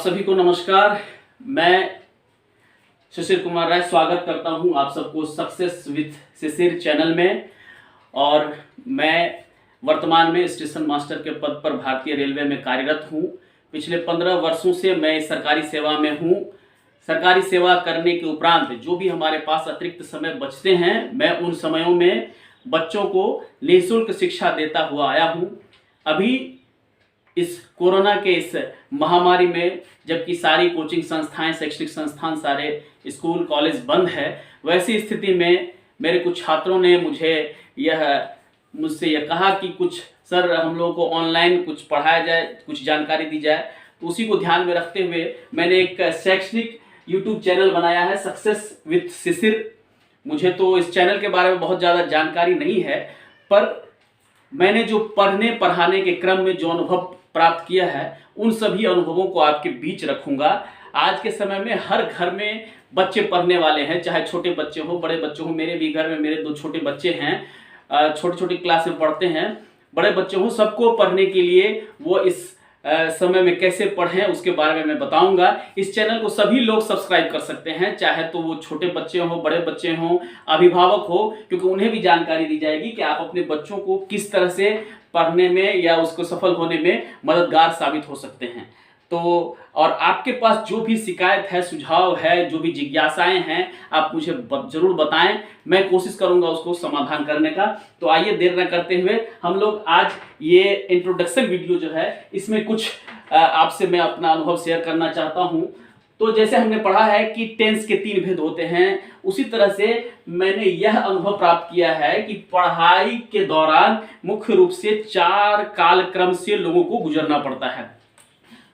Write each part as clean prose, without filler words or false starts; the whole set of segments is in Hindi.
सभी को नमस्कार। मैं शिशिर कुमार राय स्वागत करता हूं आप सबको सक्सेस विथ शिशिर चैनल में। और मैं वर्तमान में स्टेशन मास्टर के पद पर भारतीय रेलवे में कार्यरत हूं। पिछले 15 वर्षों से मैं सरकारी सेवा में हूं। सरकारी सेवा करने के उपरांत जो भी हमारे पास अतिरिक्त समय बचते हैं, मैं उन समयों में बच्चों को निःशुल्क शिक्षा देता हुआ आया हूं। अभी इस कोरोना के इस महामारी में, जबकि सारी कोचिंग संस्थाएं, शैक्षणिक संस्थान, सारे स्कूल कॉलेज बंद है, वैसी स्थिति में मेरे कुछ छात्रों ने मुझसे यह कहा कि कुछ सर हम लोगों को ऑनलाइन कुछ पढ़ाया जाए, कुछ जानकारी दी जाए। तो उसी को ध्यान में रखते हुए मैंने एक शैक्षणिक यूट्यूब चैनल बनाया है, सक्सेस विथ शिशिर। मुझे तो इस चैनल के बारे में बहुत ज़्यादा जानकारी नहीं है, पर मैंने जो पढ़ने पढ़ाने के क्रम में जो अनुभव प्राप्त किया है, उन सभी अनुभवों को आपके बीच रखूंगा। आज के समय में हर घर में बच्चे पढ़ने वाले हैं, चाहे छोटे बच्चे हो बड़े बच्चे हो। मेरे भी घर में मेरे 2 छोटे बच्चे हैं, छोटी छोटी क्लास में पढ़ते हैं। बड़े बच्चे हो, सबको पढ़ने के लिए वो इस समय में कैसे पढ़ें उसके बारे में मैं बताऊंगा। इस चैनल को सभी लोग सब्सक्राइब कर सकते हैं, चाहे तो वो छोटे बच्चे हो, बड़े बच्चे हो, अभिभावक हो, क्योंकि उन्हें भी जानकारी दी जाएगी कि आप अपने बच्चों को किस तरह से पढ़ने में या उसको सफल होने में मददगार साबित हो सकते हैं। तो और आपके पास जो भी शिकायत है, सुझाव है, जो भी जिज्ञासाएं हैं, आप मुझे जरूर बताएं। मैं कोशिश करूंगा उसको समाधान करने का। तो आइए देर न करते हुए हम लोग आज ये इंट्रोडक्शन वीडियो जो है, इसमें कुछ आपसे मैं अपना अनुभव शेयर करना चाहता हूं। तो जैसे हमने पढ़ा है कि टेंस के 3 भेद होते हैं, उसी तरह से मैंने यह अनुभव प्राप्त किया है कि पढ़ाई के दौरान मुख्य रूप से 4 कालक्रम से लोगों को गुजरना पड़ता है।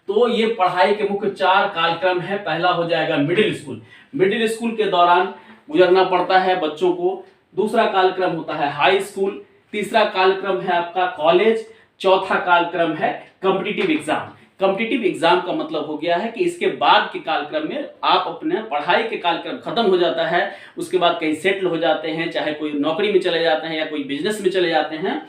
तो ये पढ़ाई के मुख्य 4 कालक्रम है। पहला हो जाएगा मिडिल स्कूल। मिडिल स्कूल के दौरान गुजरना पड़ता है बच्चों को। दूसरा कालक्रम होता है हाई स्कूल। तीसरा कालक्रम है आपका कॉलेज। चौथा कालक्रम है कॉम्पिटिटिव एग्जाम। कॉम्पिटिटिव एग्जाम का मतलब हो गया है कि इसके बाद के कालक्रम में आप अपने पढ़ाई के कालक्रम खत्म हो जाता है, उसके बाद कहीं सेटल हो जाते हैं, चाहे कोई नौकरी में चले जाते हैं या कोई बिजनेस में चले जाते हैं,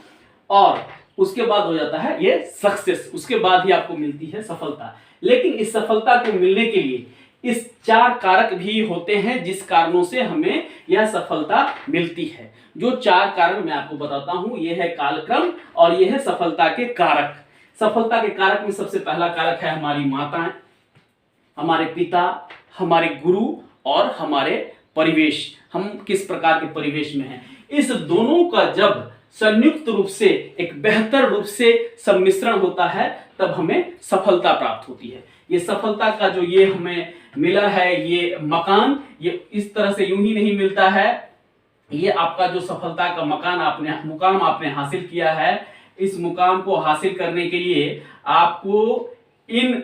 और उसके बाद हो जाता है ये सक्सेस। उसके बाद ही आपको मिलती है सफलता। लेकिन इस सफलता को मिलने के लिए इस 4 कारक भी होते हैं, जिस कारणों से हमें यह सफलता मिलती है। जो 4 कारण मैं आपको बताता हूं, ये है कालक्रम और ये है सफलता के कारक। सफलता के कारक में सबसे पहला कारक है हमारी माताएं, हमारे पिता, हमारे गुरु और हमारे परिवेश। हम किस प्रकार के परिवेश में हैं, इस दोनों का जब संयुक्त रूप से एक बेहतर रूप से सम्मिश्रण होता है, तब हमें सफलता प्राप्त होती है। ये सफलता का जो ये हमें मिला है, ये मकान, ये इस तरह से यूं ही नहीं मिलता है। ये आपका जो सफलता का मुकाम आपने हासिल किया है, इस मुकाम को हासिल करने के लिए आपको इन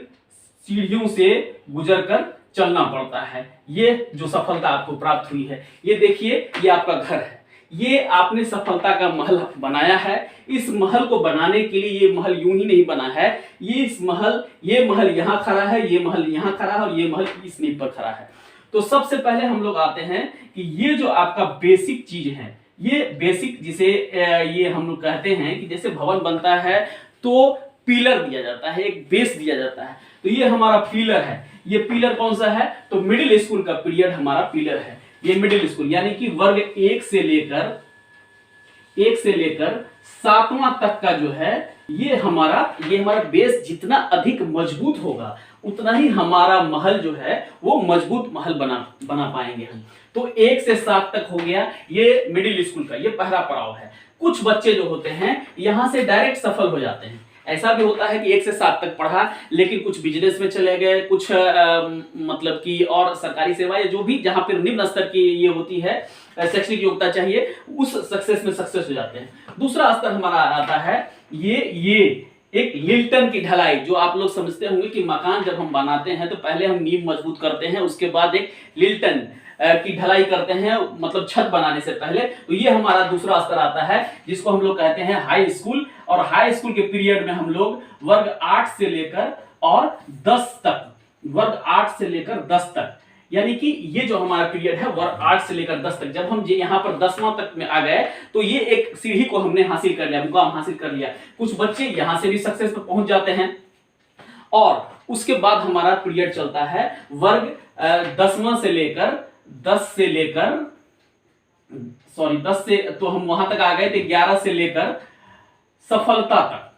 सीढ़ियों से गुजरकर चलना पड़ता है। ये जो सफलता आपको प्राप्त हुई है, ये देखिए, ये आपका घर है। ये आपने सफलता का महल बनाया है। इस महल को बनाने के लिए, ये महल यूं ही नहीं बना है, ये महल यहां खड़ा है, ये महल यहां खड़ा है और ये महल इस नींव पर खड़ा है। तो सबसे पहले हम लोग आते हैं कि ये जो आपका बेसिक चीज है, ये बेसिक जिसे ये हम लोग कहते हैं कि जैसे भवन बनता है तो पिलर दिया जाता है, एक बेस दिया जाता है। तो ये हमारा पिलर है। ये पिलर कौन सा है? तो मिडिल स्कूल का पीरियड हमारा पिलर है। ये मिडिल स्कूल यानी कि वर्ग 1 से लेकर 7वां तक का जो है, ये हमारा बेस जितना अधिक मजबूत होगा, उतना ही हमारा महल जो है वो मजबूत महल बना पाएंगे हम। तो 1 से 7 तक हो गया ये मिडिल स्कूल का, ये पहला पड़ाव है। कुछ बच्चे जो होते हैं यहां से डायरेक्ट सफल हो जाते हैं। ऐसा भी होता है कि 1 से 7 तक पढ़ा, लेकिन कुछ बिजनेस में चले गए, कुछ मतलब कि और सरकारी सेवा या जो भी जहां पर निम्न स्तर की ये होती है, शैक्षणिक योग्यता चाहिए, उस सक्सेस में सक्सेस हो जाते हैं। दूसरा स्तर हमारा आता है ये एक लिल्टन की ढलाई। जो आप लोग समझते होंगे कि मकान जब हम बनाते हैं तो पहले हम नींव मजबूत करते हैं, उसके बाद एक लिल्टन की ढलाई करते हैं, मतलब छत बनाने से पहले। तो ये हमारा दूसरा स्तर आता है, जिसको हम लोग कहते हैं हाई स्कूल। और हाई स्कूल के पीरियड में हम लोग वर्ग 8 से लेकर और 10 तक, वर्ग 8 से लेकर 10 तक, यानी कि ये जो हमारा पीरियड है वर्ग 8 से लेकर 10 तक, जब हम यहाँ पर 10वां तक में आ गए तो ये एक सीढ़ी को हमने हासिल कर लिया, मुकाम हासिल कर लिया। कुछ बच्चे यहाँ से भी सक्सेस पर पहुंच जाते हैं और उसके बाद हमारा पीरियड चलता है वर्ग 10वां से लेकर 10 से तो हम वहां तक आ गए थे 11 से लेकर सफलता तक,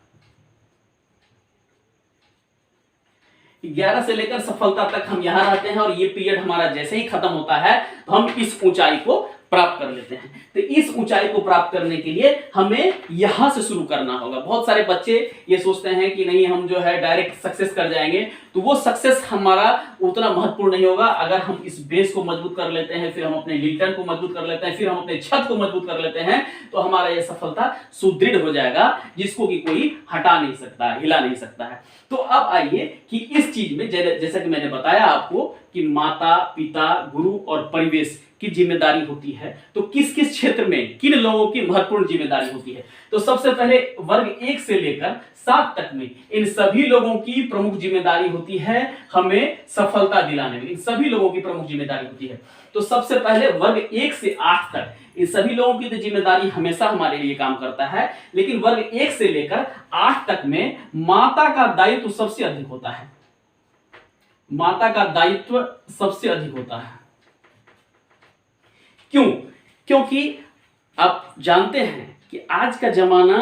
11 से लेकर सफलता तक हम यहां रहते हैं। और ये पीरियड हमारा जैसे ही खत्म होता है तो हम इस ऊंचाई को प्राप्त कर लेते हैं। तो इस ऊंचाई को प्राप्त करने के लिए हमें यहां से शुरू करना होगा। बहुत सारे बच्चे ये सोचते हैं कि नहीं हम जो है डायरेक्ट सक्सेस कर जाएंगे, तो वो सक्सेस हमारा उतना महत्वपूर्ण नहीं होगा। अगर हम इस बेस को मजबूत कर लेते हैं, फिर हम अपने लिंटन को मजबूत कर लेते हैं, फिर हम अपने छत को मजबूत कर लेते हैं, तो हमारा यह सफलता सुदृढ़ हो जाएगा, जिसको कि कोई हटा नहीं सकता, हिला नहीं सकता है। तो अब आइए कि इस चीज में जैसा कि मैंने बताया आपको कि माता पिता गुरु और परिवेश की जिम्मेदारी होती है, तो किस किस क्षेत्र में किन लोगों की महत्वपूर्ण जिम्मेदारी होती है। तो सबसे पहले वर्ग 1 से लेकर 7 तक में इन सभी लोगों की प्रमुख जिम्मेदारी होती है हमें सफलता दिलाने में। इन सभी लोगों की प्रमुख जिम्मेदारी होती है। तो सबसे पहले वर्ग 1 से 8 तक इन सभी लोगों की तो जिम्मेदारी हमेशा हमारे लिए काम करता है, लेकिन वर्ग 1 से लेकर 8 तक में माता का दायित्व सबसे अधिक होता है। माता का दायित्व सबसे अधिक होता है। क्यों? क्योंकि आप जानते हैं कि आज का जमाना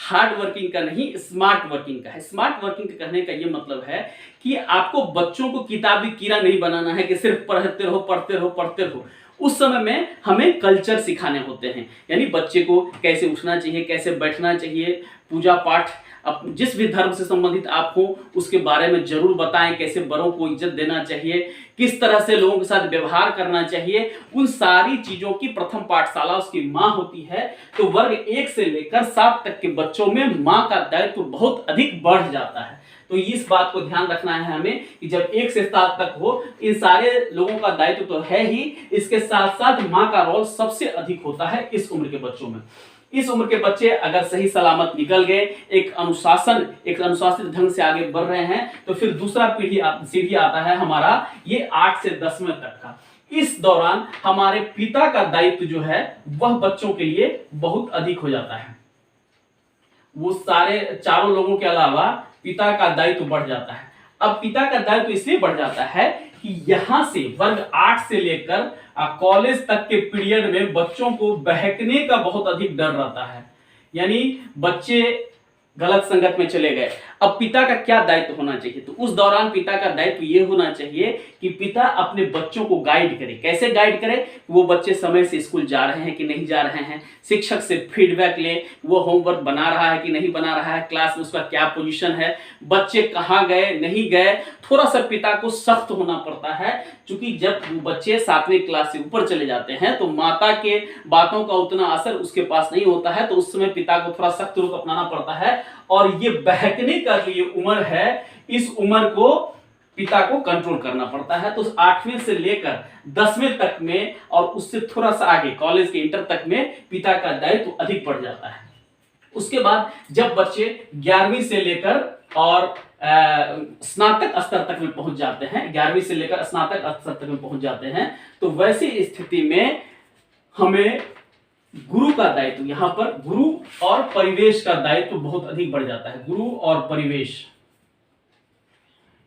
हार्ड वर्किंग का नहीं, स्मार्ट वर्किंग का है। स्मार्ट वर्किंग कहने का ये मतलब है कि आपको बच्चों को किताबी कीड़ा नहीं बनाना है कि सिर्फ पढ़ते रहो पढ़ते रहो पढ़ते रहो। उस समय में हमें कल्चर सिखाने होते हैं, यानी बच्चे को कैसे उठना चाहिए, कैसे बैठना चाहिए, पूजा पाठ, अब जिस भी धर्म से संबंधित आप हो उसके बारे में जरूर बताएं, कैसे बड़ों को इज्जत देना चाहिए, किस तरह से लोगों के साथ व्यवहार करना चाहिए। उन सारी चीजों की प्रथम पाठशाला उसकी माँ होती है। तो वर्ग 1 से लेकर 7 तक के बच्चों में माँ का दायित्व बहुत अधिक बढ़ जाता है। तो इस बात को ध्यान रखना है हमें कि जब 1 से 7 तक हो, इन सारे लोगों का दायित्व तो है ही, इसके साथ साथ माँ का रोल सबसे अधिक होता है इस उम्र के बच्चों में। इस उम्र के बच्चे अगर सही सलामत निकल गए, एक अनुशासित ढंग से आगे बढ़ रहे हैं, तो फिर दूसरा सीढ़ी आता है हमारा ये 8 से 10वें तक का। इस दौरान हमारे पिता का दायित्व जो है वह बच्चों के लिए बहुत अधिक हो जाता है। वो सारे चारों लोगों के अलावा पिता का दायित्व बढ़ जाता है। अब पिता का दायित्व इसलिए बढ़ जाता है कि यहां से वर्ग 8 से लेकर कॉलेज तक के पीरियड में बच्चों को बहकने का बहुत अधिक डर रहता है, यानी बच्चे गलत संगत में चले गए। अब पिता का क्या दायित्व होना चाहिए? तो उस दौरान पिता का दायित्व यह होना चाहिए कि पिता अपने बच्चों को गाइड करे। कैसे गाइड करे? वो बच्चे समय से स्कूल जा रहे हैं कि नहीं जा रहे हैं, शिक्षक से फीडबैक ले, वो होमवर्क बना रहा है कि नहीं बना रहा है, क्लास में उसका क्या पोजीशन है, बच्चे कहाँ गए नहीं गए। थोड़ा सा पिता को सख्त होना पड़ता है, क्योंकि जब बच्चे 7वीं क्लास से ऊपर चले जाते हैं तो माता के बातों का उतना असर उसके पास नहीं होता है, तो उस समय पिता को थोड़ा सख्त रुख अपनाना पड़ता है। और ये बहकने का जो ये उम्र है, इस उम्र को पिता को कंट्रोल करना पड़ता है। तो 8वीं से लेकर 10वें तक में और उससे थोड़ा सा आगे कॉलेज के इंटर तक में पिता का दायित्व अधिक बढ़ जाता है। उसके बाद जब बच्चे 11वीं से लेकर और स्नातक स्तर तक में पहुंच जाते हैं, 11वीं से लेकर स्नातक स्तर तक में पहुंच जाते हैं, तो वैसी स्थिति में हमें गुरु का दायित्व, यहां पर गुरु और परिवेश का दायित्व बहुत अधिक बढ़ जाता है। गुरु और परिवेश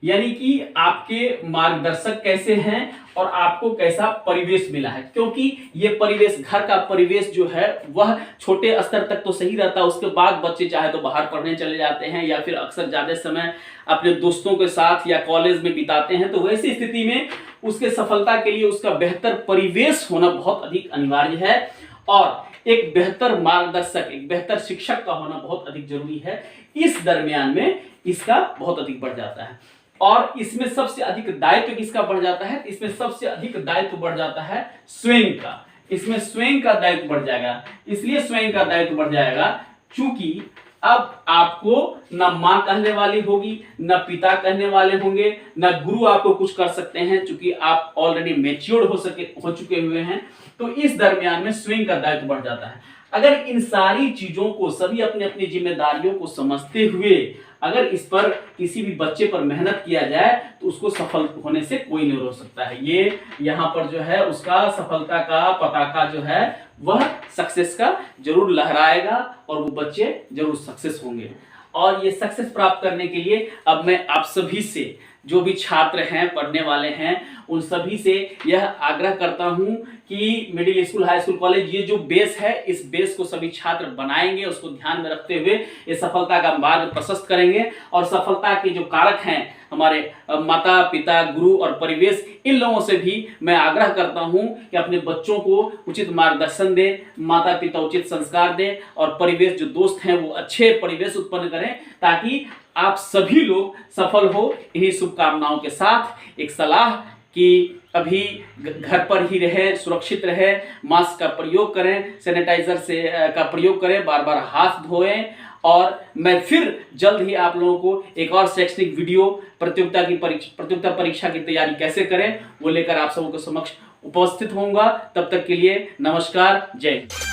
यानी कि आपके मार्गदर्शक कैसे हैं और आपको कैसा परिवेश मिला है, क्योंकि ये परिवेश, घर का परिवेश जो है वह छोटे स्तर तक तो सही रहता है। उसके बाद बच्चे चाहे तो बाहर पढ़ने चले जाते हैं या फिर अक्सर ज्यादा समय अपने दोस्तों के साथ या कॉलेज में बिताते हैं। तो वैसी स्थिति में उसके सफलता के लिए उसका बेहतर परिवेश होना बहुत अधिक अनिवार्य है और एक बेहतर मार्गदर्शक, एक बेहतर शिक्षक का होना बहुत अधिक जरूरी है। इस दरमियान में इसका बहुत अधिक बढ़ जाता है। और इसमें सबसे अधिक दायित्व किसका बढ़ जाता है? इसमें सबसे अधिक दायित्व बढ़ जाता है स्वयं का। इसमें स्वयं का दायित्व बढ़ जाएगा। इसलिए स्वयं का दायित्व बढ़ जाएगा क्योंकि अब आपको न मां कहने वाली होगी, न पिता कहने वाले होंगे, न गुरु आपको कुछ कर सकते हैं, क्योंकि आप ऑलरेडी मैच्योर्ड हो चुके हुए हैं। तो इस दरमियान में स्वयं का दायित्व बढ़ जाता है। अगर इन सारी चीजों को, सभी अपनी अपनी जिम्मेदारियों को समझते हुए अगर इस पर किसी भी बच्चे पर मेहनत किया जाए तो उसको सफल होने से कोई नहीं रोक सकता है। ये यहाँ पर जो है उसका सफलता का पताका जो है वह सक्सेस का जरूर लहराएगा और वो बच्चे जरूर सक्सेस होंगे। और ये सक्सेस प्राप्त करने के लिए अब मैं आप सभी से, जो भी छात्र हैं, पढ़ने वाले हैं, उन सभी से यह आग्रह करता हूं कि middle school, high school, college, ये जो बेस है, इस बेस को सभी छात्र बनाएंगे, उसको ध्यान में रखते हुए ये सफलता का मार्ग प्रशस्त करेंगे। और सफलता के जो कारक हैं, हमारे माता पिता, गुरु और परिवेश, इन लोगों से भी मैं आग्रह करता हूं कि अपने बच्चों को उचित मार्गदर्शन दें, माता पिता उचित संस्कार दें, और परिवेश, जो दोस्त हैं, वो अच्छे परिवेश उत्पन्न करें, ताकि आप सभी लोग सफल हो। यही शुभकामनाओं के साथ एक सलाह कि अभी घर पर ही रहे, सुरक्षित रहे, मास्क का प्रयोग करें, सैनिटाइजर से का प्रयोग करें, बार बार हाथ धोएं। और मैं फिर जल्द ही आप लोगों को एक और शैक्षणिक वीडियो, प्रतियोगिता परीक्षा की तैयारी कैसे करें, वो लेकर आप सबों के समक्ष उपस्थित होऊंगा। तब तक के लिए नमस्कार, जय हिंद।